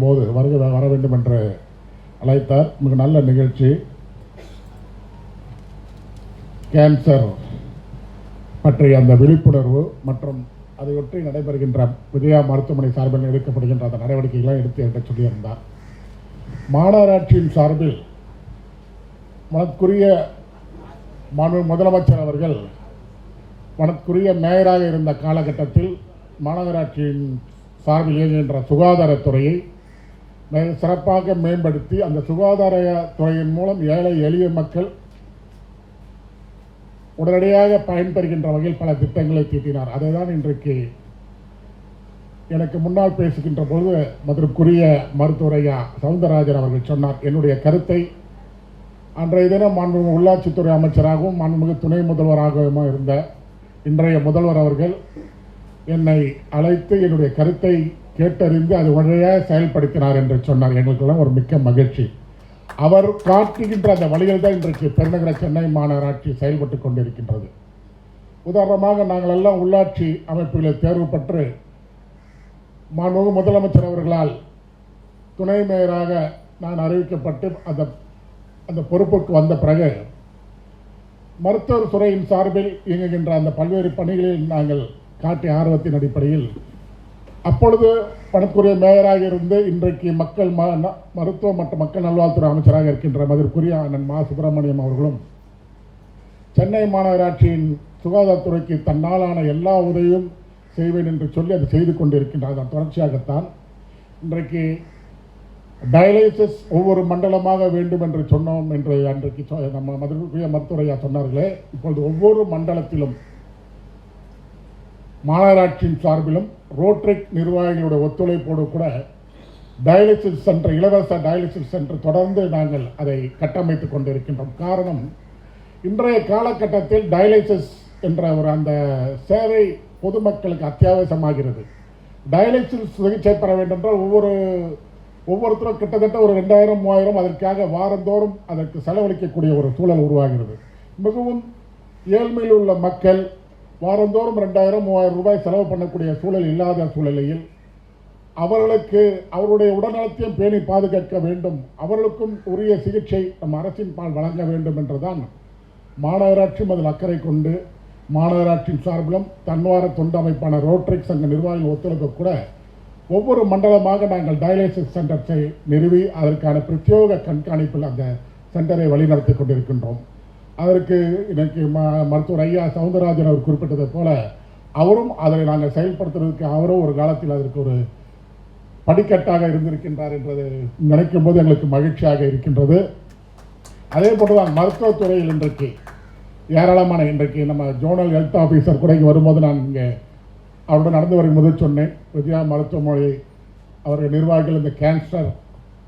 போது வர வேண்டும் என்று அழைத்தார். மிக நல்ல நிகழ்ச்சி. கேன்சர் பற்றிய அந்த விழிப்புணர்வு மற்றும் அதையொட்டி நடைபெறுகின்ற விஜயா மருத்துவமனை சார்பில் எடுக்கப்படுகின்ற அந்த நடவடிக்கைகளை எடுத்து என்று சொல்லியிருந்தார். மாநகராட்சியின் சார்பில் மனக்குரிய முதலமைச்சர் அவர்கள் மனக்குரிய மேயராக இருந்த காலகட்டத்தில் மாநகராட்சியின் சார்பில் இயங்குகின்ற சுகாதாரத்துறையை சிறப்பாக மேம்படுத்தி அந்த சுகாதாரத்துறையின் மூலம் ஏழை எளிய மக்கள் உடனடியாக பயன்பெறுகின்ற வகையில் பல திட்டங்களை தீட்டினார். அதைதான் இன்றைக்கு எனக்கு முன்னால் பேசுகின்ற பொழுது மதுரைக்குரிய மருத்துவர் ஐயா சவுந்தரராஜன் அவர்கள் சொன்னார். என்னுடைய கருத்தை அன்றைய தினம் மாண்புமிகு உள்ளாட்சித்துறை அமைச்சராகவும் மாண்புமிகு துணை முதல்வராகவும் இருந்த இன்றைய முதல்வர் அவர்கள் என்னை அழைத்து என்னுடைய கருத்தை கேட்டறிந்து அது உடனடியாக செயல்படுத்தினார் என்று சொன்னார். எங்களுக்கெல்லாம் ஒரு மிக்க மகிழ்ச்சி. அவர் காட்டுகின்ற அந்த வழியில் தான் இன்றைக்கு பெருநகர சென்னை மாநகராட்சி செயல்பட்டு கொண்டிருக்கின்றது. உதாரணமாக நாங்கள் எல்லாம் உள்ளாட்சி அமைப்புகளில் தேர்வு பெற்று மாண்புமிகு முதலமைச்சர் அவர்களால் துணை மேயராக நான் அறிவிக்கப்பட்டு அந்த பொறுப்புக்கு வந்த பிறகு மருத்துவ துறையின் சார்பில் இயங்குகின்ற அந்த பல்வேறு பணிகளில் நாங்கள் காட்டிய ஆர்வத்தின் அடிப்படையில் அப்பொழுது பணக்குரிய மேயராக இருந்து இன்றைக்கு மக்கள் மருத்துவ மற்றும் மக்கள் நல்வாழ்வுத்துறை அமைச்சராக இருக்கின்ற மதிப்புக்குரிய அண்ணன் மா சுப்பிரமணியம் அவர்களும் சென்னை மாநகராட்சியின் சுகாதாரத்துறைக்கு தன்னாலான எல்லா உதவியும் செய்வேன் என்று சொல்லி அதை செய்து கொண்டிருக்கின்றார். அதன் தொடர்ச்சியாகத்தான் இன்றைக்கு டயாலிசிஸ் ஒவ்வொரு மண்டலமாக வேண்டும் என்று சொன்னோம் என்று அன்றைக்கு நம்ம மதிப்புக்குரிய மருத்துவரையா சொன்னார்களே, இப்பொழுது ஒவ்வொரு மண்டலத்திலும் மாநகராட்சியின் சார்பிலும் ரோட்ரிக் நிர்வாகிகளுடைய ஒத்துழைப்போடு கூட டயாலிசிஸ் சென்டர், இலவச டயாலிசிஸ் சென்டர் தொடர்ந்து நாங்கள் அதை கட்டமைத்துக் கொண்டிருக்கின்றோம். காரணம், இன்றைய காலகட்டத்தில் டயாலிசிஸ் என்ற ஒரு அந்த சேவை பொதுமக்களுக்கு அத்தியாவசியமாகிறது. டயாலிசிஸ் சிகிச்சை பெற வேண்டும் என்றால் ஒவ்வொருத்தரும் கிட்டத்தட்ட ஒரு 2000-3000 அதற்காக வாரந்தோறும் அதற்கு செலவழிக்கக்கூடிய ஒரு சூழல் உருவாகிறது. மிகவும் ஏழ்மையில் உள்ள மக்கள் வாரந்தோறும் 2000-3000 ரூபாய் செலவு பண்ணக்கூடிய சூழல் இல்லாத சூழலில் அவர்களுக்கு அவருடைய உடல்நலத்தையும் பேணி பாதுகாக்க வேண்டும், அவர்களுக்கும் உரிய சிகிச்சை நம் அரசின் பால் வழங்க வேண்டும் என்றுதான் மாநகராட்சியும் அதில் அக்கறை கொண்டு மாநகராட்சியின் சார்பிலும் தன்வார தொண்டு அமைப்பான ரோட்ரிக் சங்க நிர்வாகிகள் ஒத்துழைப்பு கூட ஒவ்வொரு மண்டலமாக நாங்கள் டயாலிசிஸ் சென்டர்ஸை நிறுவி அதற்கான பிரத்யேக கண்காணிப்பில் அந்த சென்டரை வழிநடத்தி கொண்டிருக்கின்றோம். அதற்கு இன்னைக்கு மருத்துவர் ஐயா சவுந்தரராஜன் அவர் குறிப்பிட்டதை போல அவரும் அதை நாங்கள் செயல்படுத்துறதுக்கு அவரும் ஒரு காலத்தில் அதற்கு ஒரு படிக்கட்டாக இருந்திருக்கின்றார் என்பதை நினைக்கும் போது எங்களுக்கு மகிழ்ச்சியாக இருக்கின்றது. அதே போன்றுதான் மருத்துவத்துறையில் இன்றைக்கு ஏராளமான இன்றைக்கு நம்ம ஜோனல் ஹெல்த் ஆஃபீஸர் கூட இங்கே வரும்போது நான் இங்கே அவருடன் நடந்து வரும்போது சொன்னேன், விஜயா மருத்துவமனை அவர்கள் நிர்வாகிகள் இந்த கேன்சர்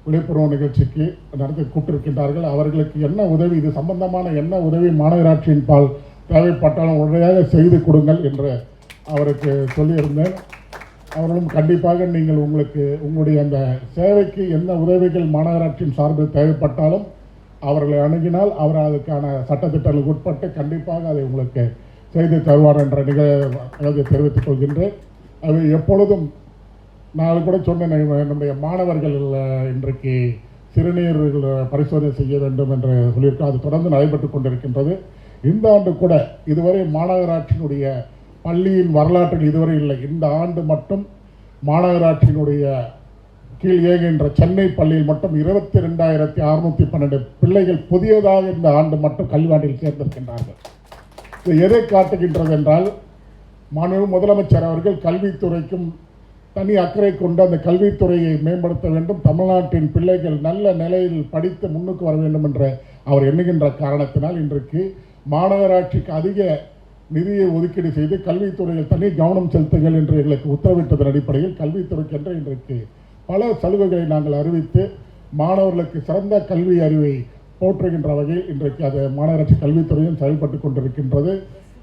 விழிப்புணர்வு நிகழ்ச்சிக்கு நடத்தி கூப்பிட்டிருக்கின்றார்கள். அவர்களுக்கு என்ன உதவி, இது சம்பந்தமான என்ன உதவி மாநகராட்சியின் பால் தேவைப்பட்டாலும் உடனடியாக செய்து கொடுங்கள் என்று அவருக்கு சொல்லியிருந்தேன். அவர்களும் கண்டிப்பாக நீங்கள் உங்களுடைய அந்த சேவைக்கு என்ன உதவிகள் மாநகராட்சியின் சார்பில் தேவைப்பட்டாலும் அவர்களை அணுகினால் அவர் அதுக்கான சட்டத்திட்டங்களுக்கு உட்பட்டு கண்டிப்பாக அதை உங்களுக்கு செய்து தருவார் என்ற நிகழ்வை தெரிவித்துக் கொள்கின்றேன். அது எப்பொழுதும் நான் கூட சொன்னேன், நம்முடைய மாணவர்கள் இன்றைக்கு சிறுநீர் பரிசோதனை செய்ய வேண்டும் என்று சொல்லியிருக்கோம். அது தொடர்ந்து நடைபெற்றுக் கொண்டிருக்கின்றது. இந்த ஆண்டு கூட இதுவரை மாநகராட்சியினுடைய பள்ளியின் வரலாற்றில் இதுவரை இல்லை. இந்த ஆண்டு மட்டும் மாநகராட்சியினுடைய கீழ் இயங்குகின்ற சென்னை பள்ளியில் மட்டும் 22,612 பிள்ளைகள் புதியதாக இந்த ஆண்டு மட்டும் கல்வியாண்டில் சேர்ந்திருக்கின்றார்கள். இது எதை காட்டுகின்றது என்றால், மாண்புமிகு முதலமைச்சர் அவர்கள் கல்வித்துறைக்கும் தனி அக்கறை கொண்டு அந்த கல்வித்துறையை மேம்படுத்த வேண்டும், தமிழ்நாட்டின் பிள்ளைகள் நல்ல நிலையில் படித்து முன்னுக்கு வர வேண்டும் என்ற அவர் எண்ணுகின்ற காரணத்தினால் இன்றைக்கு மாநகராட்சிக்கு அதிக நிதியை ஒதுக்கீடு செய்து கல்வித்துறையில் தனி கவனம் செலுத்துங்கள் என்று எங்களுக்கு உத்தரவிட்டதன் அடிப்படையில் கல்வித்துறைக்கு என்று இன்றைக்கு பல சலுகைகளை நாங்கள் அறிவித்து மாணவர்களுக்கு சிறந்த கல்வி அறிவை போற்றுகின்ற வகையில் இன்றைக்கு அது மாநகராட்சி கல்வித்துறையும் செயல்பட்டு கொண்டிருக்கின்றது.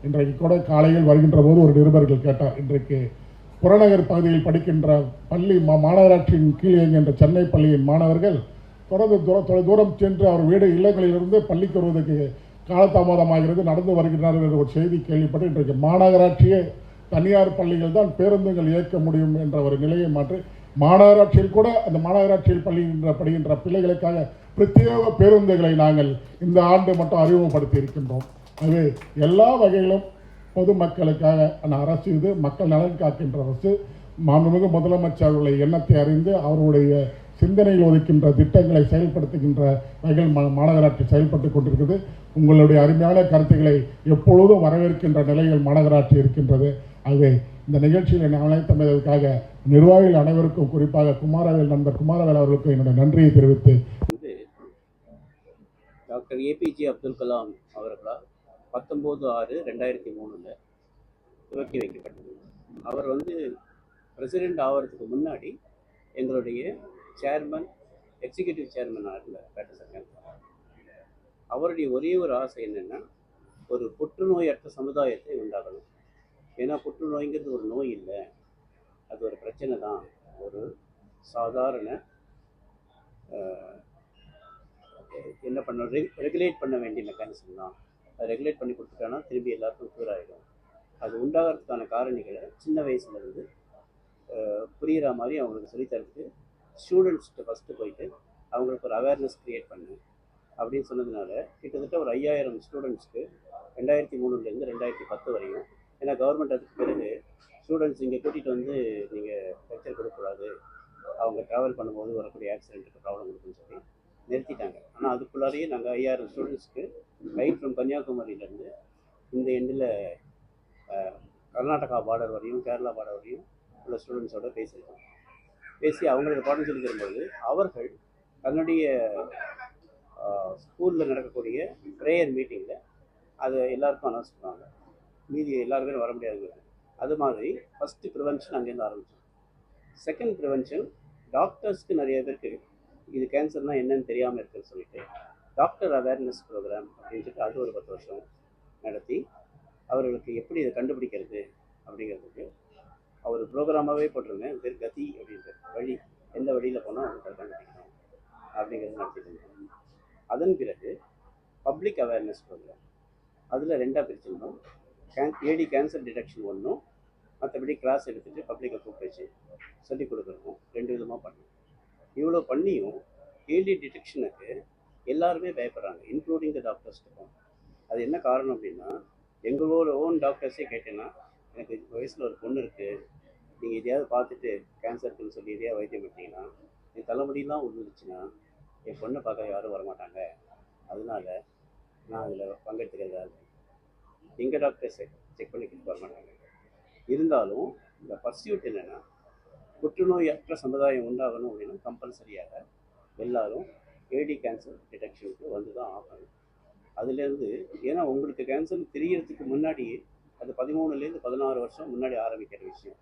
இன்றைக்கு கூட காலையில் வருகின்ற போது ஒரு நிருபர்கள் கேட்டார், இன்றைக்கு புறநகர் பகுதியில் படிக்கின்ற பள்ளி மாநகராட்சியின் கீழ் இயங்குகின்ற சென்னை பள்ளியின் மாணவர்கள் தொடர்ந்து தூரம் சென்று அவர் வீடு இல்லங்களிலிருந்து பள்ளிக்கு வருவதற்கு காலதாமதமாகிறது, நடந்து வருகிறார்கள் என்ற ஒரு செய்தி கேள்விப்பட்டு இன்றைக்கு மாநகராட்சியே தனியார் பள்ளிகள் தான் பேருந்துகள் இயக்க முடியும் என்ற ஒரு நிலையை மாற்றி மாநகராட்சியில் கூட அந்த மாநகராட்சியில் படுகின்ற பிள்ளைகளுக்காக பிரத்யேக பேருந்துகளை நாங்கள் இந்த ஆண்டு மட்டும் அறிமுகப்படுத்தி இருக்கின்றோம். அது எல்லா வகையிலும் பொதுமக்களுக்காக அந்த அரசு இது மக்கள் நலன் காக்கின்ற அரசு. மாண்புமிகு முதலமைச்சர் அவர்களுடைய எண்ணத்தை அறிந்து அவருடைய சிந்தனையில் ஒதுக்கின்ற திட்டங்களை செயல்படுத்துகின்ற வகையில் மாநகராட்சி செயல்பட்டுக் கொண்டிருக்கிறது. உங்களுடைய அருமையான கருத்துக்களை எப்பொழுதும் வரவேற்கின்ற நிலையில் மாநகராட்சி இருக்கின்றது. ஆகவே இந்த நிகழ்ச்சியில் என்னை அழைத்தமைக்காக நிர்வாகிகள் அனைவருக்கும், குறிப்பாக நண்பர் குமாரவேல் அவர்களுக்கும் என்னுடைய நன்றியை தெரிவித்து, டாக்டர் ஏபிஜே அப்துல் கலாம் அவர்களால் 19/6/2003 துவக்கி வைக்கப்பட்டது. அவர் பிரசிடெண்ட் ஆகிறதுக்கு முன்னாடி எங்களுடைய சேர்மன், எக்ஸிக்யூட்டிவ் சேர்மனாக இருந்தார் டாக்டர் சர்க்கார். அவருடைய ஒரே ஒரு ஆசை என்னென்னா, ஒரு புற்றுநோயற்ற சமுதாயத்தை உண்டாகணும். ஏன்னா புற்றுநோய்ங்கிறது ஒரு நோய் இல்லை, அது ஒரு பிரச்சனை தான். ஒரு சாதாரண என்ன பண்ண ரெகுலேட் பண்ண வேண்டிய மெக்கானிசம் தான். அதை ரெகுலேட் பண்ணி கொடுத்துட்டோன்னா திரும்பி எல்லாருக்கும் க்யூர் ஆகிடும். அது உண்டாகிறதுக்கான காரணிகளை சின்ன வயசுலேருந்து புரிகிற மாதிரி அவங்களுக்கு சொல்லித்தரதுக்கு ஸ்டூடெண்ட்ஸ்கிட்ட ஃபஸ்ட்டு போயிட்டு அவங்களுக்கு ஒரு அவேர்னஸ் க்ரியேட் பண்ணு அப்படின்னு சொன்னதுனால கிட்டத்தட்ட ஒரு 5000 ஸ்டூடெண்ட்ஸ்க்கு 2003 2010 வரையும். ஏன்னா கவர்மெண்ட் அதுக்கு பிறகு ஸ்டூடெண்ட்ஸ் இங்கே கூட்டிகிட்டு நீங்கள் லெக்சர் கொடுக்கக்கூடாது, அவங்க ட்ராவல் பண்ணும்போது வரக்கூடிய ஆக்சிடென்ட்டுக்கு ப்ராப்ளம் இருக்குன்னு சொல்லி நிறுத்திட்டாங்க. ஆனால் அதுக்குள்ளாரையே நாங்கள் 5000 ஸ்டூடெண்ட்ஸ்க்கு ரைட் ஃப்ரம் கன்னியாகுமரியிலேருந்து இந்த எண்டில் கர்நாடகா பார்டர் வரையும் கேரளா பார்டர் வரையும் உள்ள ஸ்டூடெண்ட்ஸோடு பேசியிருக்கோம். பேசி அவங்களுக்கு பாடம் சொல்லி தரும்போது அவர்கள் தன்னுடைய ஸ்கூலில் நடக்கக்கூடிய ப்ரேயர் மீட்டிங்கில் அதை எல்லாருக்கும் அனௌன்ஸ் பண்ணுவாங்க. மீதி எல்லாருமே வர முடியாது. அது மாதிரி ஃபஸ்ட்டு ப்ரிவென்ஷன் அங்கேருந்து ஆரம்பித்தோம். செகண்ட் ப்ரிவென்ஷன், டாக்டர்ஸ்க்கு நிறைய பேருக்கு இது கேன்சர்னால் என்னன்னு தெரியாமல் இருக்குன்னு சொல்லிட்டு டாக்டர் அவேர்னஸ் ப்ரோக்ராம் அப்படின்னு சொல்லிட்டு அது ஒரு 10 வருஷம் நடத்தி அவர்களுக்கு எப்படி இதை கண்டுபிடிக்கிறது அப்படிங்கிறதுக்கு அவர் ப்ரோக்ராமாகவே போட்டிருந்தேன். பேர் கதி அப்படின்ற வழி, எந்த வழியில் போனால் அவங்களுக்கு கண்டுபிடிக்கணும் அப்படிங்கிறது நடத்திட்டு இருந்தோம். அதன் பிறகு பப்ளிக் அவேர்னஸ் ப்ரோக்ராம், அதில் 2ஆக பிரிச்சிருந்தோம். ஏடி கேன்சர் டிடெக்ஷன் ஒன்றும், மற்றபடி கிளாஸ் எடுத்துகிட்டு பப்ளிக்கை கூப்பிட்டு வச்சு சொல்லிக் கொடுக்குறோம். 2 விதமாக பண்ணோம். இவ்வளோ பண்ணியும் ஏடி டிடெக்ஷனுக்கு எல்லாருமே பயப்படுறாங்க, இன்க்ளூடிங் த டாக்டர்ஸ்க்கும். அது என்ன காரணம் அப்படின்னா, எங்களோட ஓன் டாக்டர்ஸே கேட்டேன்னா, எனக்கு வயசில் ஒரு பொண்ணு இருக்குது, நீங்கள் எதையாவது பார்த்துட்டு கேன்சருக்குன்னு சொல்லி எதையாவது வைத்தியம் பண்ணிட்டீங்கன்னா, என் தலைமுடியெலாம் விழுந்துச்சுன்னா என் பொண்ணை பார்க்க யாரும் வரமாட்டாங்க, அதனால நான் அதில் பங்கெடுத்துக்கிறதா. எங்கள் டாக்டர்ஸை செக் பண்ணிக்கிட்டு வரமாட்டாங்க. இருந்தாலும் இந்த பர்சியூட் என்னென்னா, புற்றுநோயற்ற சமுதாயம் உண்டாகணும் அப்படின்னா கம்பல்சரியாக எல்லாரும் ஏடி கேன்சர் டிடெக்ஷனுக்கு வந்து தான் ஆகணும். அதுலேருந்து ஏன்னா உங்களுக்கு கேன்சர் தெரியறதுக்கு முன்னாடியே அது 13 to 16 வருஷம் முன்னாடி ஆரம்பிக்கிற விஷயம்.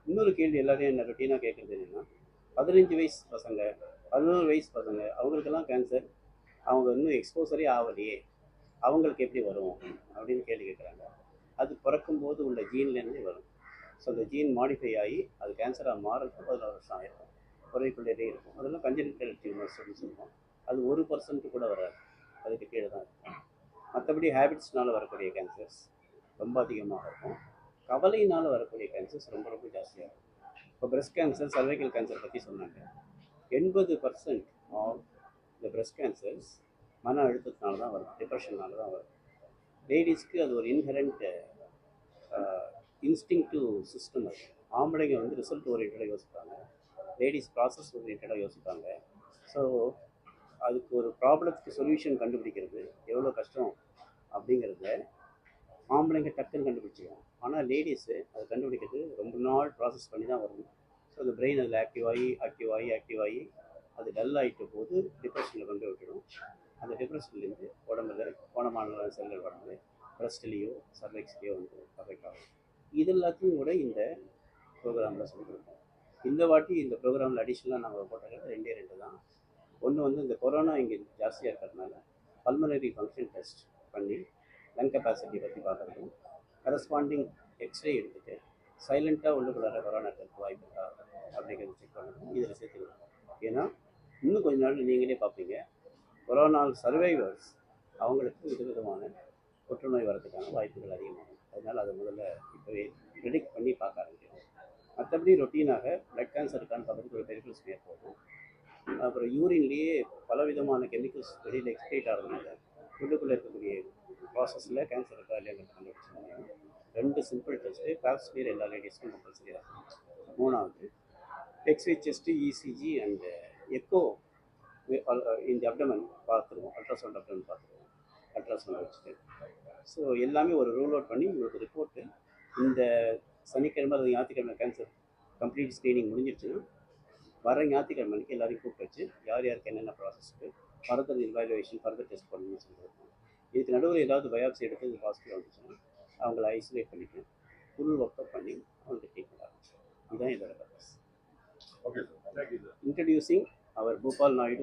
இன்னொரு கேள்வி எல்லாரையும் என்ன ரொட்டீனாக கேட்குறது என்னென்னா, 15 வயசு பசங்க, 11 வயசு பசங்க, அவங்களுக்கெல்லாம் கேன்சர், அவங்க இன்னும் எக்ஸ்போசரே ஆகலையே, அவங்களுக்கு எப்படி வரும் அப்படின்னு கேள்வி கேட்குறாங்க. அது பிறக்கும்போது உள்ள ஜீன்லேருந்தே வரும். ஸோ அந்த ஜீன் மாடிஃபை ஆகி அது கேன்சராக மாறதுக்கு 16 வருஷம் ஆகிருக்கும். குறைக்குள்ளே இருக்கும். அதெல்லாம் கன்ஜெனிட்டல் டியூமர்ஸ் அப்படின்னு சொல்லுவோம். அது 1% கூட வராது, அதுக்கு கீழே தான் இருக்கும். மற்றபடி ஹேபிட்ஸ்னால் வரக்கூடிய கேன்சர்ஸ் ரொம்ப அதிகமாக இருக்கும். கவலையினால் வரக்கூடிய கேன்சர்ஸ் ரொம்ப ரொம்ப ஜாஸ்தியாக இருக்கும். இப்போ பிரெஸ்ட் கேன்சர், சர்வைக்கல் கேன்சர் பற்றி சொன்னாங்க. 80% ஆஃப் இந்த பிரெஸ்ட் கேன்சர்ஸ் மன அழுத்தத்தினால தான் வரும், டிப்ரெஷன்னால தான் வரும். லேடிஸ்க்கு அது ஒரு இன்ஹெரண்ட் இன்ஸ்டிங்க்டிவ் சிஸ்டம். அது ஆம்பளைங்க ரிசல்ட் ஓரியன்டாக யோசிப்பாங்க, லேடிஸ் ப்ராசஸ் ஓரியன்டாக யோசிப்பாங்க. ஸோ அதுக்கு ஒரு ப்ராப்ளத்துக்கு சொல்யூஷன் கண்டுபிடிக்கிறது எவ்வளோ கஷ்டம் அப்படிங்கிறத ஆம்பளைங்க டக்குன்னு கண்டுபிடிச்சிடுவோம். ஆனால் லேடிஸு அது கண்டுபிடிக்கிறது ரொம்ப நாள் ப்ராசஸ் பண்ணி தான் வரும். ஸோ அந்த பிரெயின் அதில் ஆக்டிவ் ஆகி அது டல் ஆகிட்ட போது டிப்ரெஷனில் கொண்டு விட்டுடும். அந்த டிப்ரெஷன்லேருந்து உடம்புல கோணமான செல்கள் வளர்ந்து பிரஸ்ட்லேயோ சர்வெக்ஸ்லேயோ அஃபெக்ட் ஆகும். இது எல்லாத்தையும் கூட இந்த ப்ரோக்ராமில் சொல்லியிருக்கோம். இந்த வாட்டி இந்த ப்ரோக்ராமில் அடிஷ்னலாக நாங்கள் போட்டது 2 தான். ஒன்று இந்த கொரோனா இங்கே ஜாஸ்தியாக இருக்கிறதுனால பல்மனரி ஃபங்க்ஷன் டெஸ்ட் பண்ணி லங் கெப்பாசிட்டி பற்றி பார்க்குறதும், கரஸ்பாண்டிங் எக்ஸ்ரே எடுத்துகிட்டு சைலண்ட்டாக உள்ளுக்குள்ளார கொரோனா இருக்கிறதுக்கு வாய்ப்பு இருக்கா அப்படிங்கிறது செக் பண்ணணும். இதில் சேர்த்துக்கணும். ஏன்னா இன்னும் கொஞ்ச நாள் நீங்களே பார்ப்பீங்க, கொரோனா சர்வைவர்ஸ் அவங்களுக்கு விதவிதமான புற்றுநோய் வரதுக்கான வாய்ப்புகள் அதிகமாகும். அதனால் அதை முதல்ல இப்போவே ப்ரெடிக்ட் பண்ணி பார்க்க ஆரம்பிக்கணும். மற்றபடி ரொட்டீனாக பிளட் கேன்சர் இருக்கான்னு பார்க்குறதுக்கு ஒரு பெரிஃபரல் ஸ்மியர் போகும். அப்புறம் யூரின்லேயே பலவிதமான கெமிக்கல்ஸ் வெளியில் எக்ஸ்கிரீட் ஆகிறதுனால உள்ளுக்குள்ளே இருக்கக்கூடிய ப்ராசஸில் கேன்சர் இருக்கா இல்லையாங்கிறத கண்டுபிடிச்சாங்க. 2 சிம்பிள் டெஸ்ட்டு பேப்ஸ்மியர் எல்லா லேடிஸ்க்கும் கம்பல்சரியாக இருக்கும். 3வது x-ray chest, ECG and echo இந்த அப்டமன் பார்த்துருவோம், அல்ட்ராசவுண்ட் அப்டமன் பார்த்துருவோம், அல்ட்ராசவுண்ட் வச்சுட்டு. ஸோ எல்லாமே ஒரு ரூல் அவுட் பண்ணி உங்களுக்கு ரிப்போர்ட்டு இந்த சனிக்கிழமை அது ஞாயிற்றுக்கிழமை கேன்சர் கம்ப்ளீட் ஸ்க்ரீனிங் முடிஞ்சிடுச்சுன்னா வர ஞாயிற்றுக்கிழமை அன்றைக்கி எல்லாரையும் கூப்பிட்டு வச்சு யார் யாருக்கு என்னென்ன ப்ராசஸ்க்கு ஃபர்தர் இன்வாலுவேஷன் ஃபர்தர் டெஸ்ட் பண்ணணும்னு சொல்லியிருக்கோம். இதுக்கு நடுவில் ஏதாவது பயாப்சி எடுத்து இது பாசிட்டிவ் வந்துச்சுன்னா அவங்கள ஐசோலேட் பண்ணிட்டு ஃபுல் ஒர்க்கப் பண்ணி அவங்களுக்கு ட்ரீட்மெண்ட் ஆரம்பிச்சு. இதுதான் இதோட purpose. Okay, sir. Thank you, sir. Introducing our Bhopal Naidu